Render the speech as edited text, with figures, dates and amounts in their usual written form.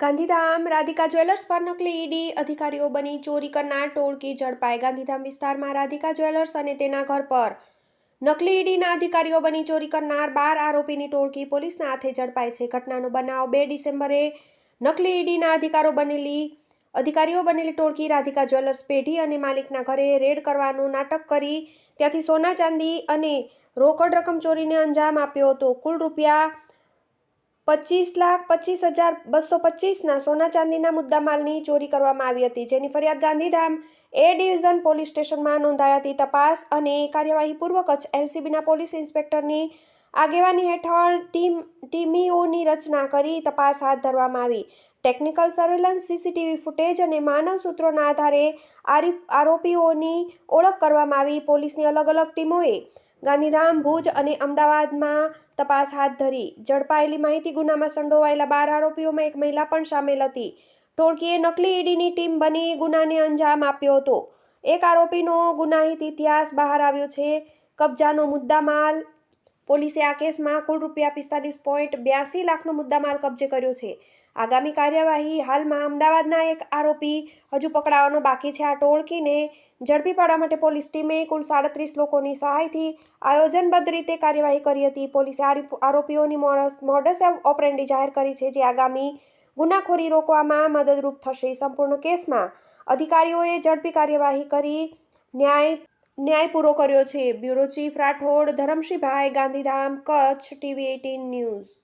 Gandhidham Radhika jewellers પર નકલી ED અધિકારીઓ બની ચોરી કરનાર ટોળકી ઝડપાઈ। ગાંધીધામ વિસ્તારમાં રાધિકા જ્વેલર્સ અને તેના ઘર પર નકલી ઈડીના અધિકારીઓ બની ચોરી કરનાર 12 આરોપીની ટોળકી પોલીસના હાથે ઝડપાઈ છે। ઘટનાનો બનાવ 2 ડિસેમ્બરે નકલી ઈડીના અધિકારીઓ બનેલી ટોળકી રાધિકા જ્વેલર્સ પેઢી અને માલિકના ઘરે રેડ કરવાનું નાટક કરી ત્યાંથી સોના ચાંદી અને રોકડ રકમ ચોરીને અંજામ આપ્યો હતો। કુલ રૂપિયા 25,25,225ના સોના ચાંદીના મુદ્દામાલની ચોરી કરવામાં આવી હતી, જેની ફરિયાદ ગાંધીધામ એ ડિવિઝન પોલીસ સ્ટેશનમાં નોંધાઈ હતી। તપાસ અને કાર્યવાહી પૂર્વ કચ્છ એલસીબીના પોલીસ ઇન્સ્પેક્ટરની આગેવાની હેઠળ ટીમીઓની રચના કરી તપાસ હાથ ધરવામાં આવી। ટેકનિકલ સર્વેલન્સ, સીસીટીવી ફૂટેજ અને માનવ સૂત્રોના આધારે આરોપીઓની ઓળખ કરવામાં આવી। પોલીસની અલગ અલગ ટીમોએ ગાંધીધામ, ભુજ અને અમદાવાદમાં તપાસ હાથ ધરી। ઝડપાયેલી માહિતી ગુનામાં સંડોવાયેલા 12 આરોપીઓમાં એક મહિલા પણ સામેલ હતી। ટોળકીએ નકલી ઈડીની ટીમ બની ગુનાને અંજામ આપ્યો હતો। એક આરોપીનો ગુનાહિત ઇતિહાસ બહાર આવ્યો છે। કબજાનો મુદ્દામાલ પોલીસે આ કેસમાં કુલ રૂપિયા 45.82 લાખનો મુદ્દામાલ કબજે કર્યો છે। આગામી કાર્યવાહી હાલમાં અમદાવાદના એક આરોપી હજુ પકડાવાનો બાકી છે। આ ટોળકીને ઝડપી પાડવા માટે પોલીસ ટીમે કુલ 37 લોકોની સહાયથી આયોજનબદ્ધ રીતે કાર્યવાહી કરી હતી। પોલીસે આરોપીઓની મોડસ ઓપરેન્ડી જાહેર કરી છે, જે આગામી ગુનાખોરી રોકવામાં મદદરૂપ થશે। સંપૂર્ણ કેસમાં અધિકારીઓએ ઝડપી કાર્યવાહી કરી ન્યાય પૂરો કર્યો છે। Bureau chief Rathod Dharamshibhai, Gandhidham, Kutch, TV18 news.